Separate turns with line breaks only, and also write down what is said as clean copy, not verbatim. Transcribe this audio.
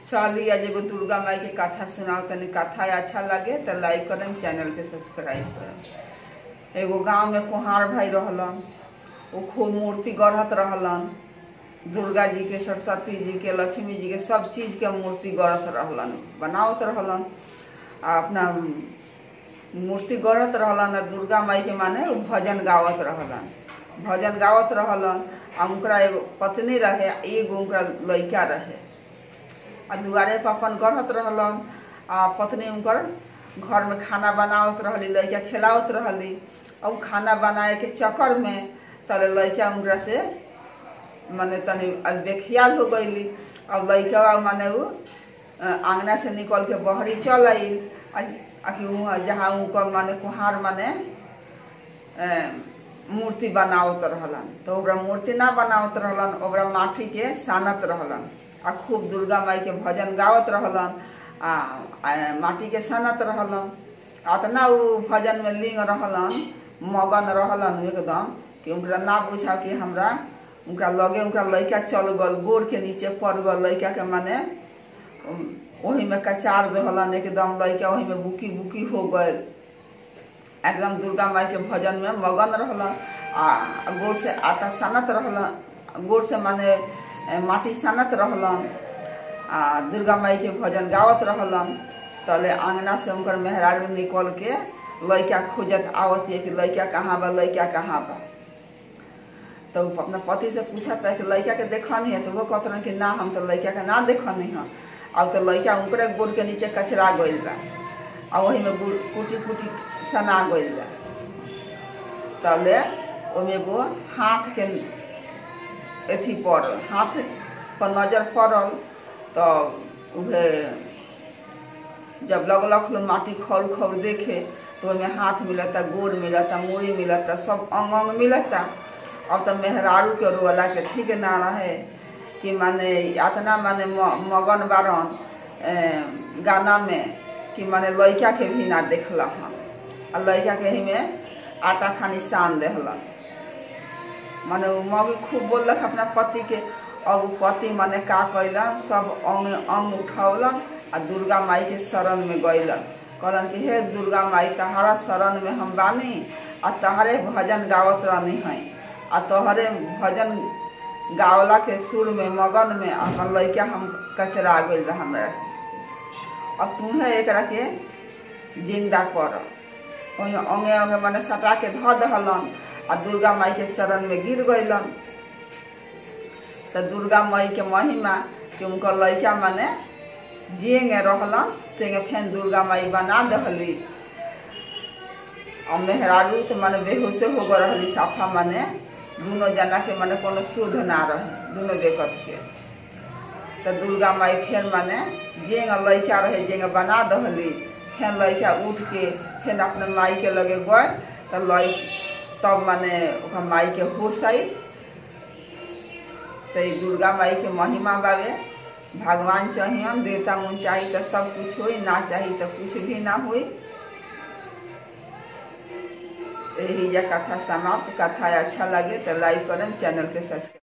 चली आज एगो दुर्गा माई के कथा सुनाओ तनी। कथा अच्छा लगे तो लाइक करम, चैनल के सब्सक्राइब करम। एगो गांव में कुहार भाई रहलन, वो खूब मूर्ति गढ़त रहलन। दुर्गा जी के, सरस्वती जी के, लक्ष्मी जी के, सब चीज के मूर्ति गढ़त रहलन, बनावत रहलन। अपना मूर्ति गढ़त रहलन। दुर्गा माई के माने भजन गावत रहलन, भजन गावत रहलन। उनकरा एगो पत्नी रहे, एगो उनकरा लड़का रहे। दुआरे पर अपन गढ़त रहलन। पत्नी उनकर घर में खाना बनावत रहली, लड़का खिलावत रहली। और खाना बनाए के चक्कर में तले लड़का उनकरा से माने तनी बेखियाल हो गईली। अब लड़का माने वो आंगना से निकल के बहरी चल आई। जहाँ उनकर माने कुहार माने मूर्ति बनावत रहलन, तो ओकरा मूर्ति ना बनावत रहलन, ओकरा माटी के सानत रहलन। खूब दुर्गा माई के भजन गावत रहलन। माटी के सानत रहलन। अतना वो भजन में लीन रहलन, मगन रहलन एकदम कि उनका ना बुझा कि हमरा उनका लगे उनका लड़का चल गल, गोड़ के नीचे पड़ गल। लड़का के माने वही में कचार दहलन, एकदम लड़का वही में बुकी बुकी हो गए। एकदम दुर्गा माई के भजन में मगन रहलन। गोड़ से आटा सानत रहलन, गोड़ से माने माटी सानत रहलन। दुर्गा माई के भजन गावत रहलन। तले आंगना से उनकर मेहरारू निकल के लड़का खोजत आवत है कि लड़का कहाँ बा, लड़का कहाँ बा। तो अपना पति से पूछत है कि लड़का के देखनी है, तो वो कहत रहे कि ना, हम तो लड़का के ना देखनी है। अब तो लड़का उनकरे गोड़ के नीचे कचरा गइल बा, और वही में कुटी कुटी सना गइल बा। तले ओमे गो हाथ के एथी पड़ल, हाथ पर नजर पड़ल। तो उहे जब लगलक लो माटी खौर खौर देखे, तो ओमे हाथ मिलता, गोड़ मिलता, मूड़ी मिलता, सब अंग अंग मिलता। अब तो मेहरारू के रोला के ठीक ना रहे कि माने इतना माने मगन बारन गाना में कि माने लड़का के भी ना देखल हन। लड़का के ही में आटा खानी सान देहलन। माने मौगी खूब बोलक अपना पति के। और वो पति माने का कैलन, सब अंग अंग उठौलन आ दुर्गा माई के शरण में गइलन। कहलन कि हे दुर्गा माई, तहारा शरण में हम बानी, आ तहरे भजन गावत रहनी है। आ तोहरे भजन गावला के सुर में मगन में अपन लड़का हम कचरा गइल बा हमरा। अब तुम्हें एकरा के जिंदा कर। वही अंगे अंगे माने सटा के धो दहलन। आ दुर्गा माई के चरण में गिर गइलन। तो दुर्गा माई के महिमा कि उनकर लड़का माने जिएंगे रहलन, तेंगे फेन दुर्गा माई बना दहली। और मेहरारू तो माने बेहोश हो गए रहली साफा, माने दोनों जना के माने कोनो शुद्ध ना रहे, दोनों बेकत के। तो दुर्गा माई फेन माने जेंग लड़का रहे जेंग बना दहली। फेन लड़का उठ के फेन अपने माई के लगे गए। तो तब माने ओकर माई के होश आई। तो दुर्गा माई के महिमा बावे। भगवान चाहिए, देवता मुन चाहिए तो सब कुछ होई, ना चाहिए तो कुछ भी ना हुई। यही कथा समाप्त। कथा अच्छा लगे तो लाइक करम, चैनल के सब्सक्राइब।